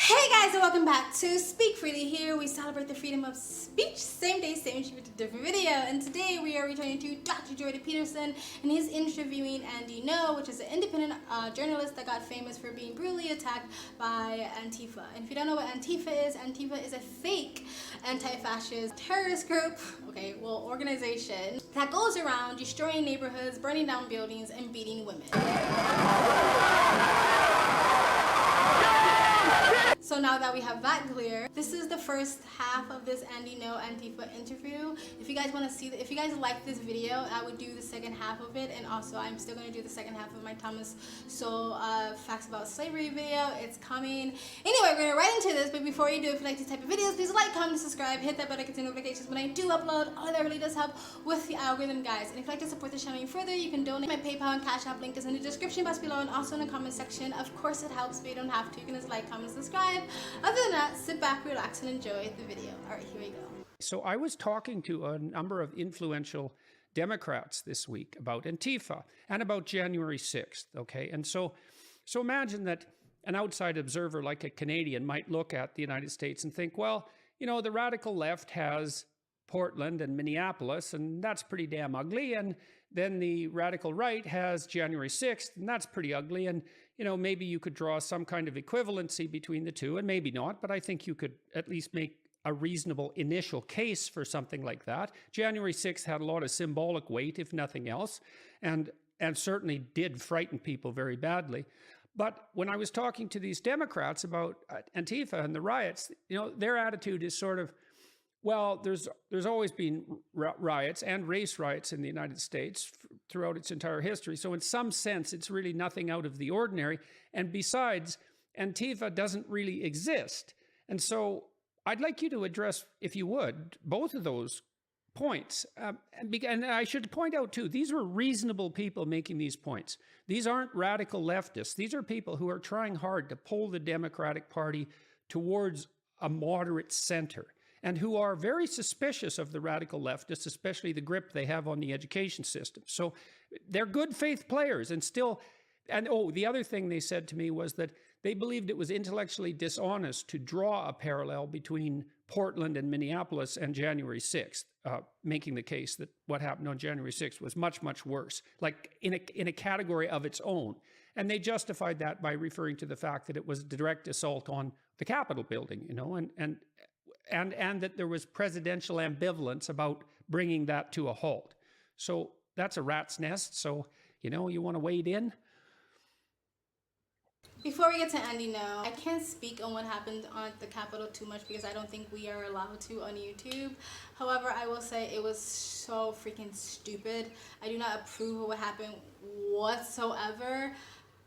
Hey guys, and welcome back to Speak Freely. Here we celebrate the freedom of speech, same day, same issue with a different video. And today we are returning to Dr. Jordan Peterson, and he's interviewing Andy No, which is an independent journalist that got famous for being brutally attacked by Antifa. And if you don't know what Antifa is a fake anti-fascist terrorist group, organization that goes around destroying neighborhoods, burning down buildings, and beating women. So now that we have that clear, this is the first half of this Andy No Antifa interview. If you guys want to see, if you guys like this video, I would do the second half of it, and also I'm still going to do the second half of my Thomas Sowell facts about slavery video. It's coming. Anyway, we're going to right into this, but before you do, if you like these type of videos, please like, comment, subscribe, hit that bell to get notifications when I do upload. All that really does help with the algorithm, guys. And if you'd like to support the channel even further, you can donate. My PayPal and Cash App link is in the description box below and also in the comment section. Of course it helps, but you don't have to. You can just like, comment, subscribe. Other than that, sit back, relax, and enjoy the video. All right, here we go. So I was talking to a number of influential Democrats this week about Antifa and about January 6th, okay? And so imagine that an outside observer like a Canadian might look at the United States and think, well, you know, the radical left has Portland and Minneapolis, and that's pretty damn ugly. And then the radical right has January 6th, and that's pretty ugly. And, you know, maybe you could draw some kind of equivalency between the two, and maybe not, but I think you could at least make a reasonable initial case for something like that. January 6th had a lot of symbolic weight, if nothing else, and certainly did frighten people very badly. But when I was talking to these Democrats about Antifa and the riots, you know, their attitude is sort of, well, there's always been riots and race riots in the United States throughout its entire history. So in some sense, it's really nothing out of the ordinary. And besides, Antifa doesn't really exist. And so I'd like you to address, if you would, both of those points. And I should point out, too, these were reasonable people making these points. These aren't radical leftists. These are people who are trying hard to pull the Democratic Party towards a moderate center, and who are very suspicious of the radical leftists, especially the grip they have on the education system. So they're good faith players and still, and oh, the other thing they said to me was that they believed it was intellectually dishonest to draw a parallel between Portland and Minneapolis and January 6th, making the case that what happened on January 6th was much, much worse, like in a category of its own. And they justified that by referring to the fact that it was a direct assault on the Capitol building, you know, and that there was presidential ambivalence about bringing that to a halt. So that's a rat's nest. So, you know, you want to wade in? Before we get to Andy No, I can't speak on what happened on the Capitol too much because I don't think we are allowed to on YouTube. However, I will say it was so freaking stupid. I do not approve of what happened whatsoever.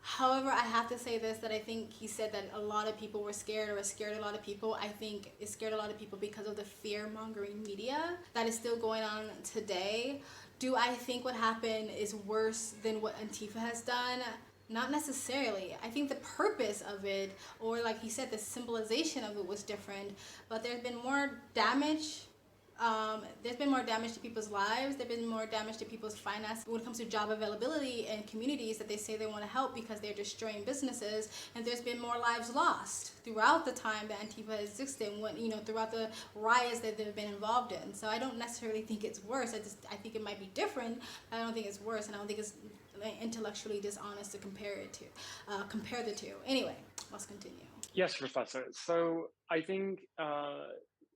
However, I have to say this, that I think he said that a lot of people were scared, or scared a lot of people. I think it scared a lot of people because of the fear-mongering media that is still going on today. Do I think what happened is worse than what Antifa has done? Not necessarily. I think the purpose of it, or like he said, the symbolization of it was different, but there's been more damage. There's been more damage to people's lives. There's been more damage to people's finances when it comes to job availability in communities that they say they want to help because they're destroying businesses. And there's been more lives lost throughout the time that Antifa existed, when, you know, throughout the riots that they've been involved in. So I don't necessarily think it's worse. I think it might be different, but I don't think it's worse, and I don't think it's intellectually dishonest to compare the two. Anyway, let's continue. Yes, Professor. So I think,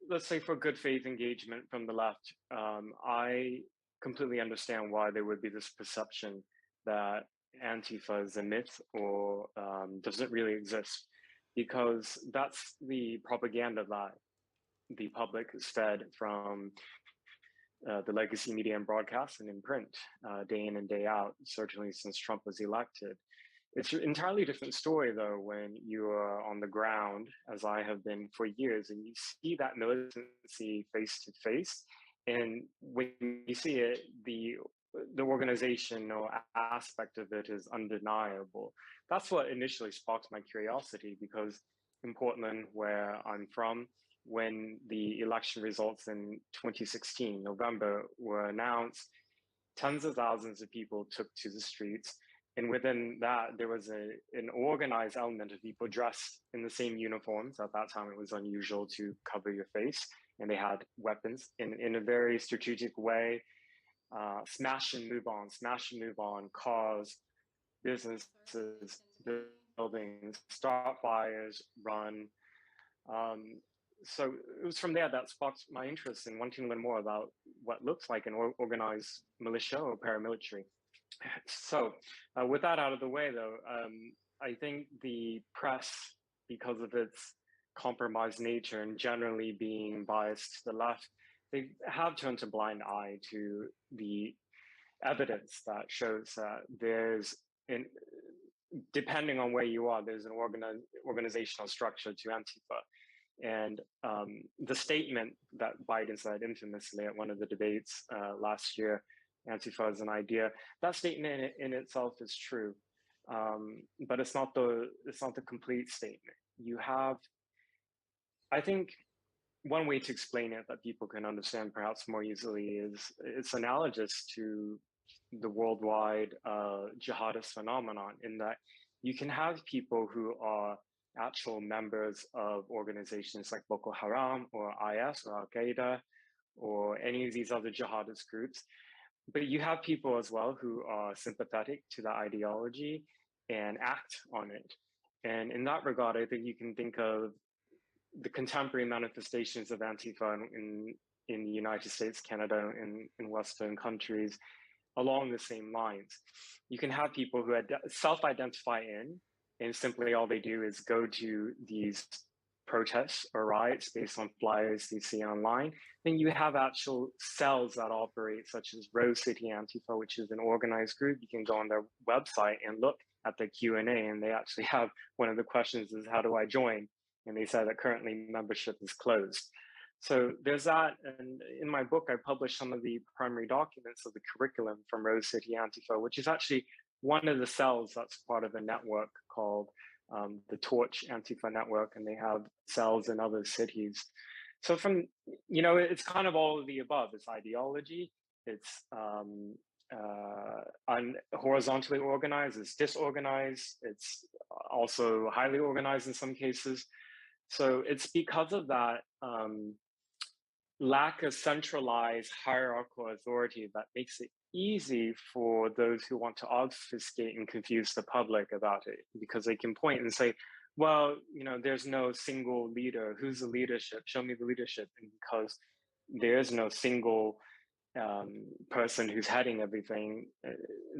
let's say for good faith engagement from the left, I completely understand why there would be this perception that Antifa is a myth or doesn't really exist, because that's the propaganda that the public is fed from the legacy media and broadcast and in print, day in and day out, certainly since Trump was elected. It's an entirely different story, though, when you are on the ground, as I have been for years, and you see that militancy face to face. And when you see it, the organization or aspect of it is undeniable. That's what initially sparked my curiosity, because in Portland, where I'm from, when the election results in 2016, November, were announced, tens of thousands of people took to the streets. and within that, there was an organized element of people dressed in the same uniforms. At that time, it was unusual to cover your face, and they had weapons in a very strategic way. Smash and move on, cars, businesses, buildings, start fires, run. Um, so it was from there that sparked my interest in wanting to learn more about what looks like an organized militia or paramilitary. So, with that out of the way, though, I think the press, because of its compromised nature and generally being biased to the left, they have turned a blind eye to the evidence that shows that depending on where you are, there's an organizational structure to Antifa. And the statement that Biden said infamously at one of the debates last year, Antifa is an idea. That statement in itself is true, but it's not the complete statement. You have, I think, one way to explain it that people can understand perhaps more easily is it's analogous to the worldwide jihadist phenomenon, in that you can have people who are actual members of organizations like Boko Haram or IS or Al Qaeda or any of these other jihadist groups. But you have people as well who are sympathetic to the ideology and act on it. And in that regard, I think you can think of the contemporary manifestations of Antifa in the United States, Canada, and in Western countries along the same lines. You can have people who self-identify in, and simply all they do is go to these protests or riots based on flyers they see online. Then you have actual cells that operate, such as Rose City Antifa, which is an organized group. You can go on their website and look at the Q&A, and they actually have one of the questions is, how do I join? And they said that currently membership is closed. So there's that. And in my book, I published some of the primary documents of the curriculum from Rose City Antifa, which is actually one of the cells that's part of a network called the Torch Antifa Network, and they have cells in other cities. So from, it's kind of all of the above. It's ideology, it's horizontally organized, it's disorganized, it's also highly organized in some cases. So it's because of that lack of centralized hierarchical authority that makes it easy for those who want to obfuscate and confuse the public about it, because they can point and say, well, there's no single leader. Who's the leadership? Show me the leadership. And because there is no single person who's heading everything,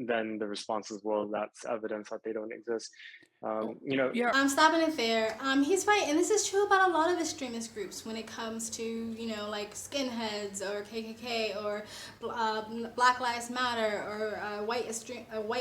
then the response is, well, that's evidence that they don't exist. Yeah. I'm stopping it there. He's right, and this is true about a lot of extremist groups when it comes to, like skinheads or KKK or Black Lives Matter or white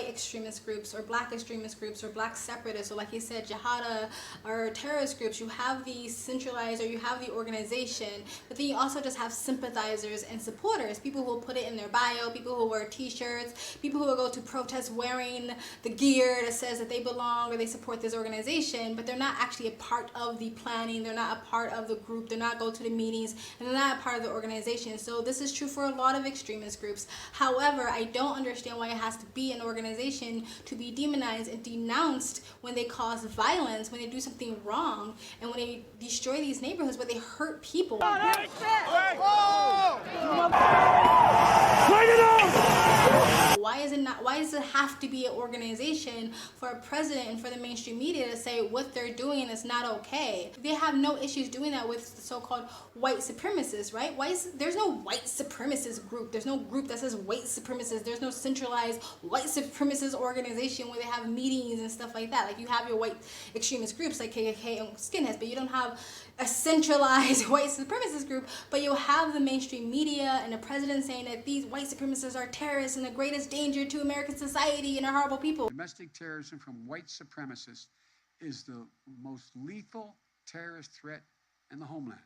extremist groups or black extremist groups or black separatists, or like he said, jihad or terrorist groups. You have the centralized, or you have the organization, but then you also just have sympathizers and supporters, people who will put it in their bio, people who wear t-shirts, people who will go to protests wearing the gear that says that they belong or they support this organization, but they're not actually a part of the planning, they're not a part of the group, they're not go to the meetings, and they're not a part of the organization. So this is true for a lot of extremist groups. However, I don't understand why it has to be an organization to be demonized and denounced when they cause violence, when they do something wrong, and when they destroy these neighborhoods where they hurt people. Why does it have to be an organization for a president and for the mainstream media to say what they're doing is not okay? They have no issues doing that with the so-called white supremacists, right? There's no white supremacist group. There's no group that says white supremacists. There's no centralized white supremacist organization where they have meetings and stuff like that. Like you have your white extremist groups like KKK and skinheads, but you don't have a centralized white supremacist group, but you'll have the mainstream media and the president saying that these white supremacists are terrorists and the greatest danger to American society and are horrible people. Domestic terrorism from white supremacists is the most lethal terrorist threat in the homeland.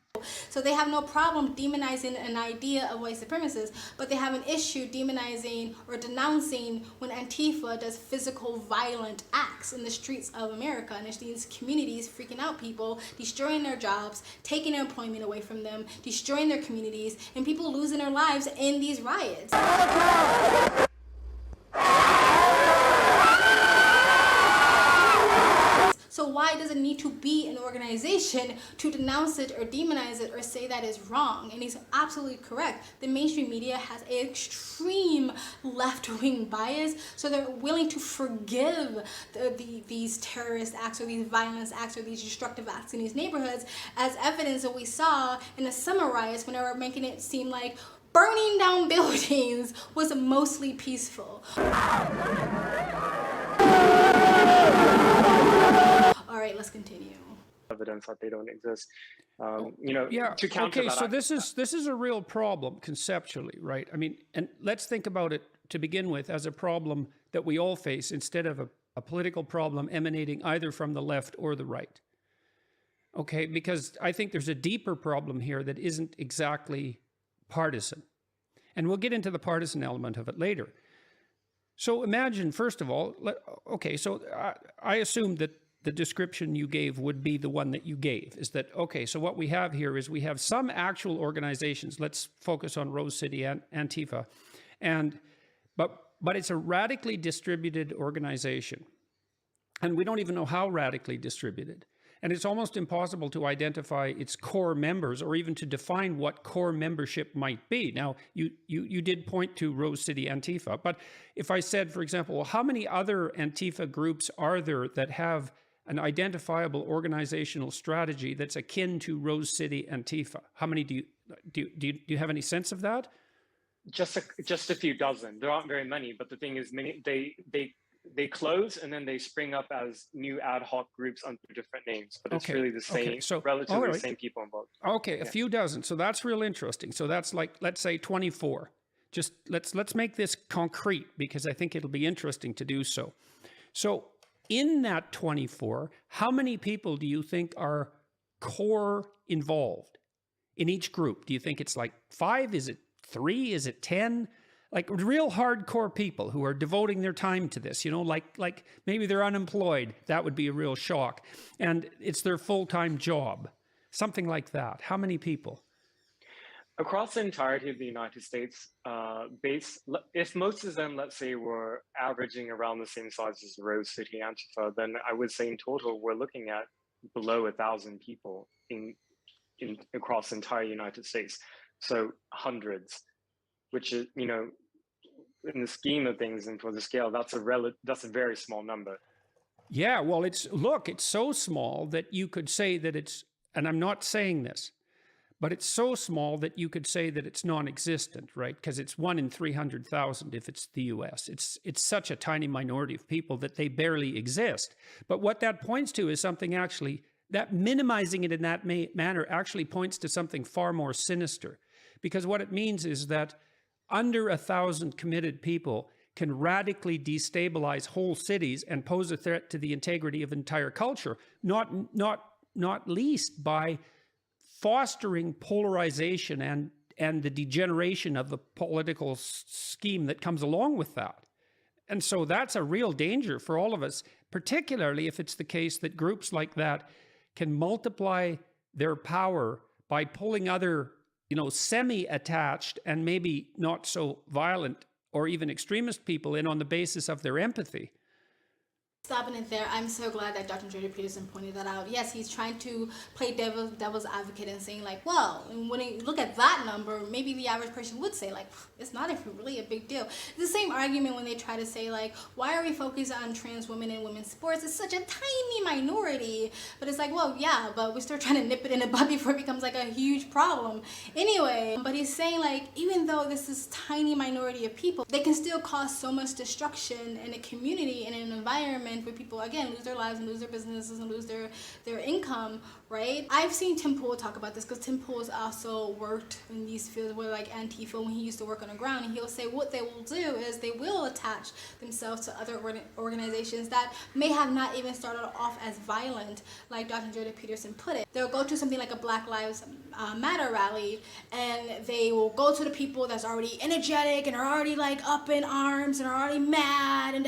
So they have no problem demonizing an idea of white supremacists, but they have an issue demonizing or denouncing when Antifa does physical violent acts in the streets of America, and there's these communities freaking out people, destroying their jobs, taking their employment away from them, destroying their communities, and people losing their lives in these riots. doesn't need to be an organization to denounce it or demonize it or say that is wrong. And he's absolutely correct. The mainstream media has an extreme left-wing bias, so they're willing to forgive these terrorist acts or these violence acts or these destructive acts in these neighborhoods, as evidence that we saw in the summer riots when they were making it seem like burning down buildings was mostly peaceful. All right, let's continue. Evidence that they don't exist. Yeah. To counter Okay. that, So this is a real problem conceptually, right? I mean, and let's think about it to begin with as a problem that we all face instead of a political problem emanating either from the left or the right. Okay, because I think there's a deeper problem here that isn't exactly partisan. And we'll get into the partisan element of it later. So imagine, first of all, so I assume that the description you gave would be the one that you gave, is that, okay, so what we have here is we have some actual organizations. Let's focus on Rose City and Antifa. But it's a radically distributed organization. And we don't even know how radically distributed. And it's almost impossible to identify its core members or even to define what core membership might be. Now, you did point to Rose City Antifa, but if I said, for example, well, how many other Antifa groups are there that have an identifiable organizational strategy that's akin to Rose City Antifa? How many do you have any sense of that? just a few dozen. There aren't very many, but the thing is, many they close and then they spring up as new ad hoc groups under different names, but it's really the same, relatively the same people involved. Okay, a few dozen. So that's real interesting. So that's like, let's say 24. Just let's make this concrete because I think it'll be interesting to do so. So in that 24, how many people do you think are core involved in each group? Do you think it's like 5? Is it 3? Is it 10? Like real hardcore people who are devoting their time to this, like maybe they're unemployed. That would be a real shock. And it's their full-time job, something like that. How many people? Across the entirety of the United States, if most of them, let's say, were averaging around the same size as Rose City Antifa, then I would say in total, we're looking at below 1,000 people in across the entire United States. So hundreds, which is, in the scheme of things and for the scale, that's a very small number. Yeah, well, it's so small that you could say that it's, and I'm not saying this, but it's so small that you could say that it's non-existent, right? Because it's 1 in 300,000 if it's the US. It's such a tiny minority of people that they barely exist. But what that points to is something actually, that minimizing it in that manner actually points to something far more sinister. Because what it means is that under 1,000 committed people can radically destabilize whole cities and pose a threat to the integrity of entire culture, not least by fostering polarization and the degeneration of the political scheme that comes along with that. And so that's a real danger for all of us, particularly if it's the case that groups like that can multiply their power by pulling other semi-attached and maybe not so violent or even extremist people in on the basis of their empathy. Stopping it there, I'm so glad that Dr. Jordan Peterson pointed that out. Yes, he's trying to play devil's advocate and saying like, well, when you look at that number, maybe the average person would say like, it's not really a big deal. It's the same argument when they try to say like, why are we focused on trans women in women's sports? It's such a tiny minority. But it's like, well, yeah, but we're still trying to nip it in the bud before it becomes like a huge problem. Anyway, but he's saying like, even though this is tiny minority of people, they can still cause so much destruction in a community, in an environment where people again lose their lives and lose their businesses and lose their income, right? I've seen Tim Pool talk about this because Tim Pool has also worked in these fields where like Antifa, when he used to work on the ground, and he'll say what they will do is they will attach themselves to other organizations that may have not even started off as violent, like Dr. Jordan Peterson put it. They'll go to something like a Black Lives Matter rally and they will go to the people that's already energetic and are already like up in arms and are already mad and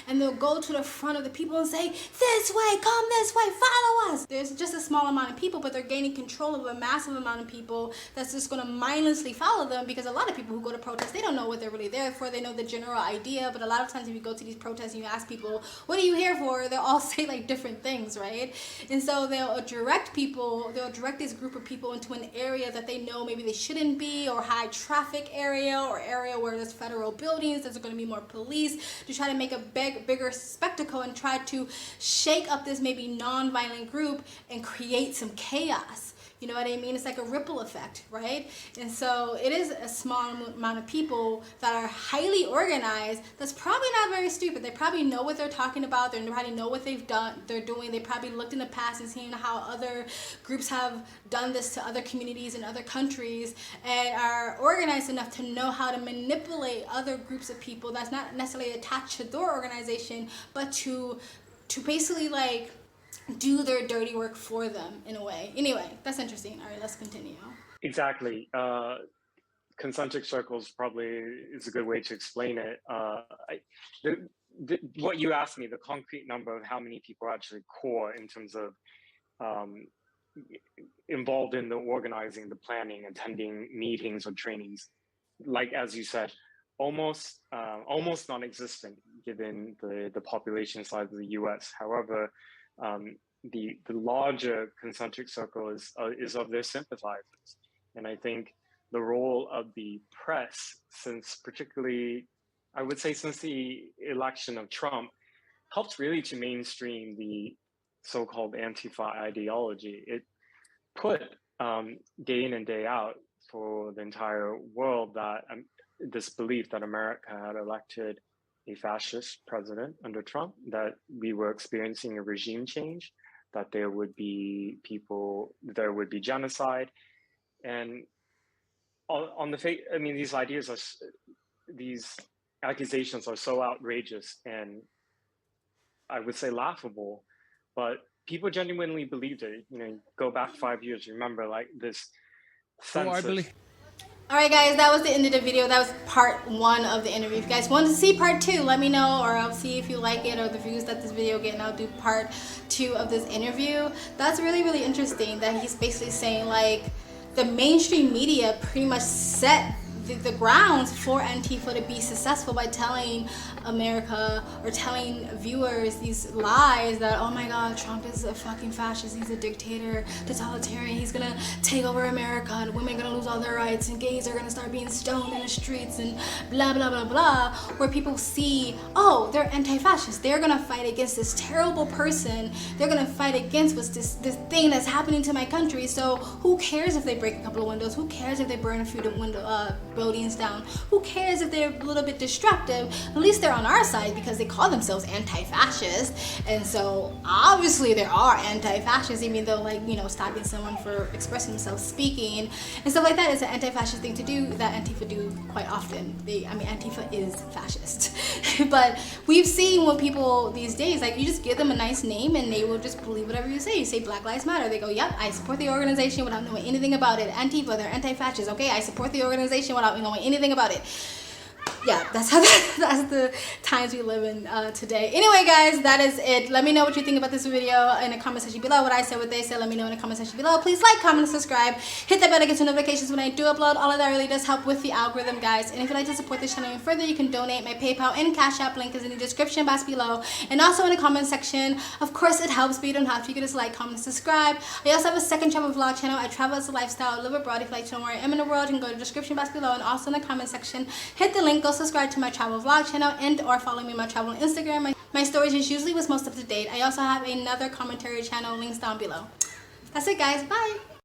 and they'll go to the front of the people and say, this way, come this way, follow us. There's just a small amount of people, but they're gaining control of a massive amount of people that's just going to mindlessly follow them, because a lot of people who go to protests, they don't know what they're really there for. They know the general idea, but a lot of times if you go to these protests and you ask people, what are you here for? They'll all say like different things, right? And so they'll direct this group of people into an area that they know maybe they shouldn't be, or high traffic area, or area where there's federal buildings, there's going to be more police, to try to make a bigger spectacle and try to shake up this maybe non-violent group and create some chaos. You know what I mean? It's like a ripple effect, right? And so it is a small amount of people that are highly organized that's probably not very stupid. They probably know what they're talking about. They probably know what they're doing. They probably looked in the past and seen how other groups have done this to other communities in other countries, and are organized enough to know how to manipulate other groups of people that's not necessarily attached to their organization, but to basically like do their dirty work for them in a way. Anyway, that's interesting. All right, let's continue. Exactly. Concentric circles probably is a good way to explain it. What you asked me, the concrete number of how many people are actually core in terms of involved in the organizing, the planning, attending meetings or trainings, like as you said, almost non-existent given the population size of the U.S. However, the larger concentric circle is of their sympathizers, and I think the role of the press, particularly since the election of Trump, helped really to mainstream the so-called Antifa ideology. It put day in and day out for the entire world that this belief that America had elected a fascist president under Trump, that we were experiencing a regime change, that there would be genocide, and on the face, I mean, these accusations are so outrageous and I would say laughable, but people genuinely believed it. You know, go back 5 years, remember like this sense I believe. Alright guys, that was the end of the video. That was part 1 of the interview. If you guys want to see part 2, let me know, or I'll see if you like it or the views that this video get, and I'll do part 2 of this interview. That's really, really interesting that he's basically saying like the mainstream media pretty much set the grounds for Antifa to be successful by telling America or telling viewers these lies that, oh my god, Trump is a fucking fascist, he's a dictator, totalitarian, he's gonna take over America, and women are gonna lose all their rights, and gays are gonna start being stoned in the streets, and blah blah blah blah, where people see, oh, they're anti-fascist, they're gonna fight against this terrible person, they're gonna fight against what's this thing that's happening to my country, so who cares if they break a couple of windows, who cares if they burn a few buildings down, who cares if they're a little bit destructive, at least they're on our side because they call themselves anti-fascist. And so obviously there are anti-fascists, even though, like, you know, stopping someone for expressing themselves, speaking and stuff like that is an anti-fascist thing to do that Antifa do quite often. Antifa is fascist. But we've seen what people these days, like, you just give them a nice name and they will just believe whatever you say. You say Black Lives Matter, they go, yep, I support the organization without knowing anything about it. Antifa, they're anti-fascist. Okay, I support the organization without knowing anything about it. Yeah, that's the times we live in today. Anyway, guys, that is it. Let me know what you think about this video in the comment section below. What I said, what they said, let me know in the comment section below. Please like, comment, and subscribe. Hit that bell to get notifications when I do upload. All of that really does help with the algorithm, guys. And if you'd like to support this channel even further, you can donate. My PayPal and Cash App link is in the description box below, and also in the comment section. Of course, it helps, but you don't have to. You can just like, comment, and subscribe. I also have a second travel vlog channel. I travel as a lifestyle, live abroad. If you'd like to know where I am in the world, you can go to the description box below, and also in the comment section. Hit the link, go subscribe to my travel vlog channel, and or follow me on my travel on Instagram. My stories is usually what's most up to date. I also have another commentary channel, links down below. That's it, guys. Bye.